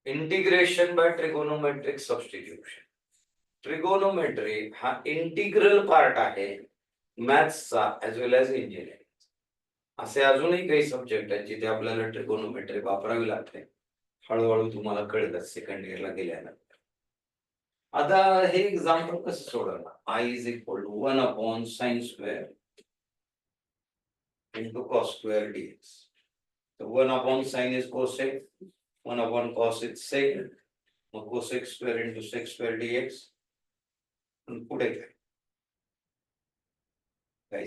Integration by trigonometric substitution. Trigonometry हा integral part आहे मॅथ्सचा as वेल age engineering. असे अजूनही काही सब्जेक्ट आहेत जिथे आपल्याला ट्रिगोनोमेट्री वापरावी लागते. हळूहळू तुम्हाला कळेल सेकंड इयरला गेल्यानंतर. आता हे एक्झाम्पल कसं सोडवणार? I is equal to 1/sin² into cos² dx. So 1/sin is cosec, 1/cos is sec, मग cosec² into sec² dx. पुढे काय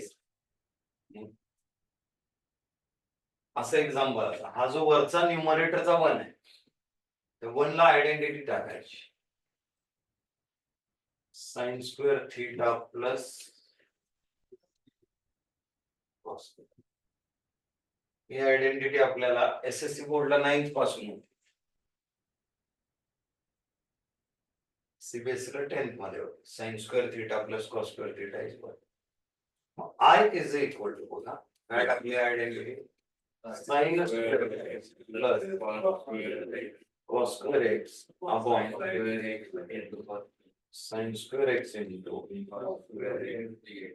असं एक्झाम्पल, हा जो वरचा न्यूमरेटरचा 1 आहे, त्या 1 ला आयडेंटिटी टाकायची. sin² theta plus cos. ही आयडेंटिटी आपल्याला एसएससी बोर्डला 9th पासून होती. सीबीएसईला 10th मध्ये होती. sin² theta plus cos² theta is equal. I is equal to पुन्हा काय टाकली identity? sin² plus cos² x upon sin² x into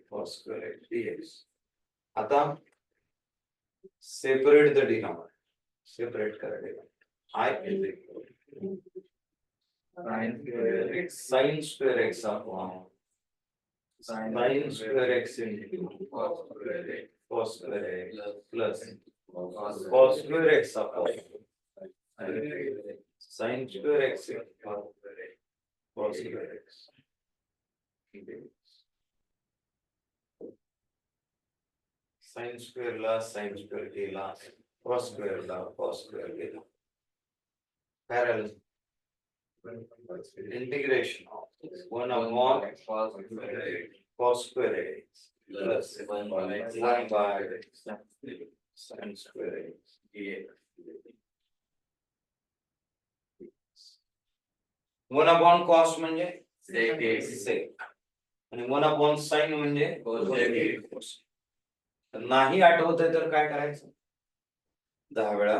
cos² x dx. आता separate the denominator, separate करा. I is equal to sin² x upon sin² x into cos² x plus cos² x upon sin² x into cos² x. sin² ला sin² केला, cos² ला cos² केला. Parallel integration of 1/cos² x plus 1/sin² x dx. 1/cos म्हणजे sec आणि 1/sin म्हणजे cos. नाही आठवतंय तर काय करायचं? 10 वेळा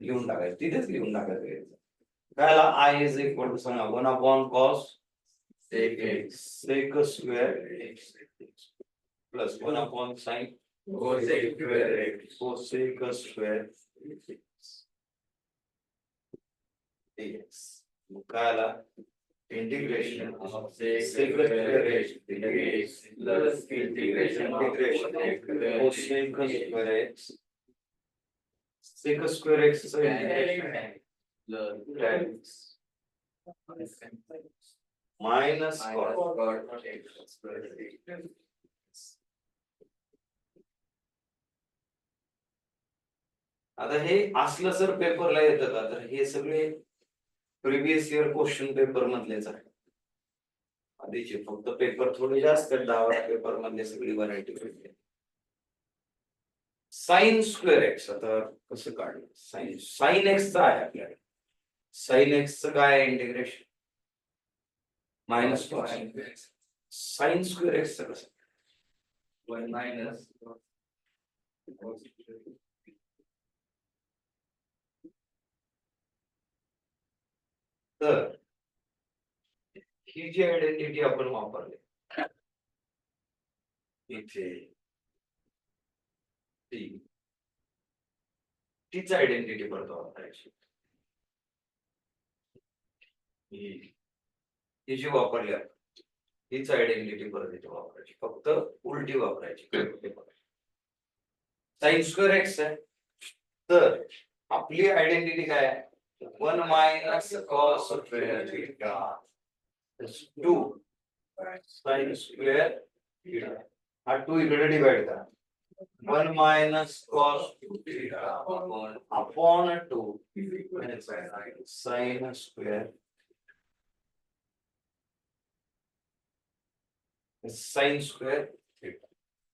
लिहून टाकायचं, तिथेच लिहून टाकायचं. त्याला I इज इक्वल टू सांगा 1/cos sec² x plus 1/sin cosec² dx. मग काय आला? Integration of sec² x plus integration cosec² x. sec² x चं इंटिग्रेशन मायनस cos x². आता हे असलं सर पेपरला येतं का? तर हे सगळे प्रिव्हियस इयर क्वेश्चन पेपर मधलेच आहे. आधीचे फक्त पेपर थोडे जास्त आहेत, 10 पेपर मधले सगळी व्हरायटी भेटते. sin² x आता कसं काढलं? sin x चं आहे आपल्याकडे. sin x चं काय integration? Minus cos sin² x चं कसं? तर ही जी आयडेंटिटी आपण वापरली इथे, तीच आयडेंटिटी परत वापरायची. ही जी वापरली आपण हीच आयडेंटिटी परत इथे वापरायची, फक्त उलटी वापरायची. sin² x आहे, तर आपली आयडेंटिटी काय आहे? 1 - cos² थीटा 2 sin² थीटा. हा 2 इकडे डिवाइड करा. 1 - cos theta upon 2 sin² sin² theta.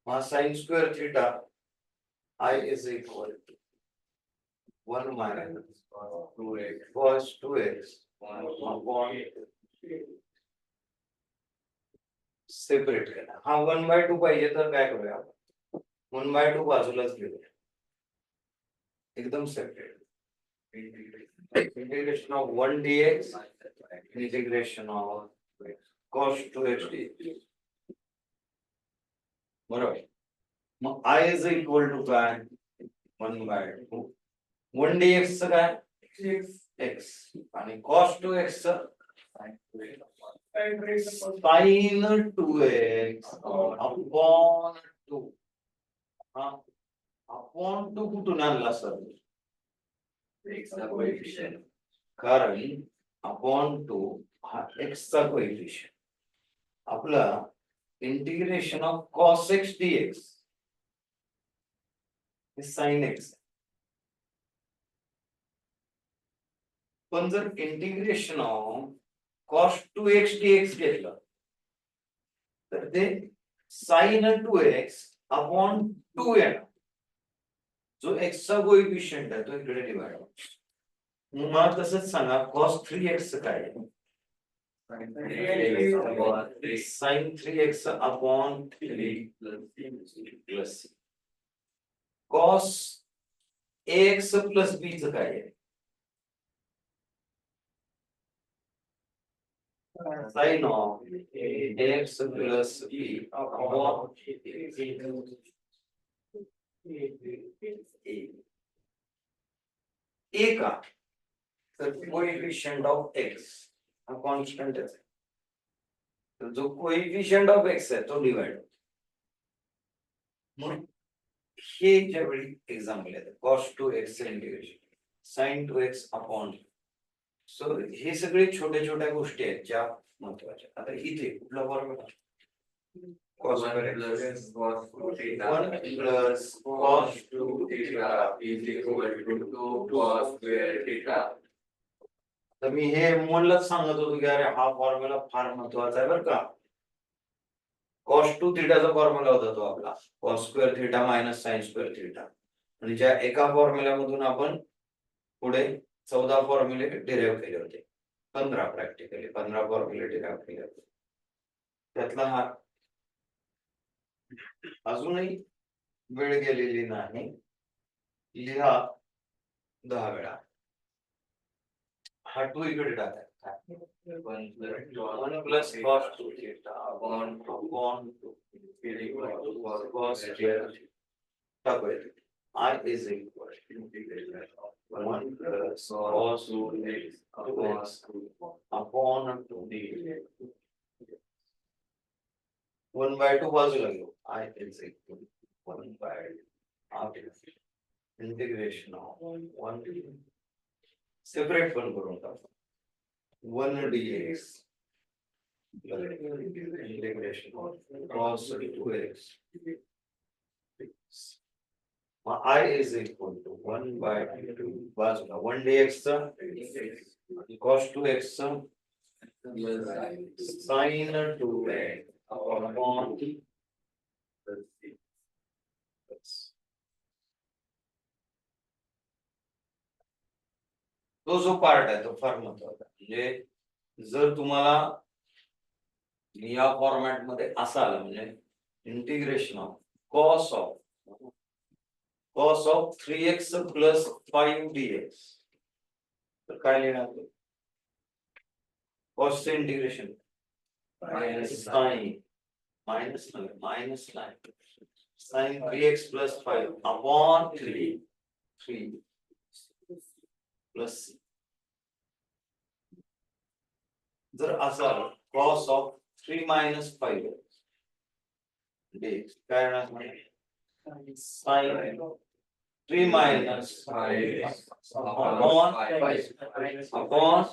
हा sin² theta I is equal to 1 - cos 2x upon separate केला. हा 1/2 पाहिजे तर काय करूया? 1/2 बाजूलाच घेऊया, एकदम separate. integration of 1 dx, integration of cos 2x dx. बरोबर. मग I is equal to काय 1/2 1 dx चं काय x आणि cos 2x चं sin 2x upon 2 हा upon 2 कुठून आणला सर कारण अपॉन 2 हा x चा कोएफिशियंट आपला integration of cos x dx sin x पण जर integration of cos 2x dx घेतलं तर ते sin 2x अपॉन 2 येणार जो x चा कोएफिशियंट आहे तो इकडे डिवाइड होतो मग मला तसंच सांगा cos 3x काय आहे sin 3x upon 3 plus cos ax plus b चं काय आहे sin of ax plus b upon a का तर कोएफिशियंट ऑफ x हा कॉन्स्टंट आहे तर जो कोएफिशियंट ऑफ x आहे तो डिवाइड म्हणून हे ज्यावेळी एक्झाम्पल आहे cos 2x integration sin 2x upon so हे सगळे छोट्या छोट्या गोष्टी आहेत ज्या महत्वाच्या आता इथे कुठला formula cos 1 plus cos 2 theta is equal to cos square theta तर मी हे मुलाच सांगत होतो की अरे हा फॉर्म्युला फार महत्वाचा आहे बरं का cos 2 theta चा फॉर्म्युला होता तो आपला cos square theta minus sin square theta आणि ज्या एका फॉर्म्युला मधून आपण पुढे 14 फॉर्म्युले डिराइव्ह केले होते 15 प्रॅक्टिकली 15 फॉर्म्युले डिराइव्ह केले होते त्यातला हा अजूनही वेळ गेलेली नाही लिहा 10 वेळा हा 2 इकडे टाका 1 plus cos 2 theta upon 2 is equal to cos square टाकूया I is equal to 1 plus cos 2 upon 2 1/2 बाजूला घेऊ I is equal to 1/2 integration of 1 separate पण करून टाकू 1 dx integration of cos 2x I is equal to 1/2 बाजूला 1 dx चा cos 2x चा sin 2x upon तो जो पार्ट आहे तो फार महत्वाचा म्हणजे जर तुम्हाला या फॉर्मॅट मध्ये असं आलं म्हणजे integration of cos of 3x plus 5 dx तर काय लिहिणार cos चे integration minus sin 3x plus 5 upon 3 plus जर असा cos of 3 minus 5 dx काय राहणार sin 3 minus 5 upon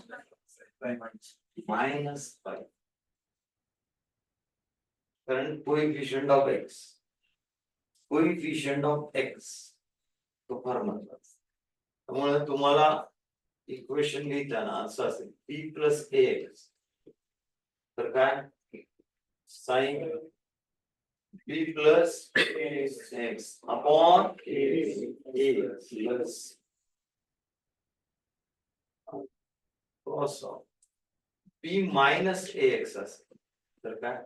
minus 5 कारण कोएफिशियंट ऑफ x तो फार महत्वाचा त्यामुळे तुम्हाला इक्वेशन लिहिताना असं असेल p plus ax तर काय sin p plus x upon a plus cos of p minus ax असेल तर काय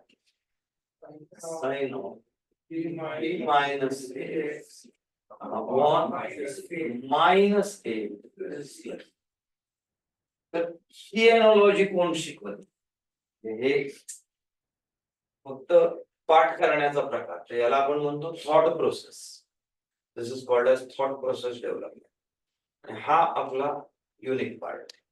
sin of p minus ax upon minus a तर ही एनॉलॉजी कोण शिकवत? हे फक्त पाठ करण्याचा प्रकार, तर याला आपण म्हणतो thought process. This is called as thought process development. हा आपला युनिक पार्ट.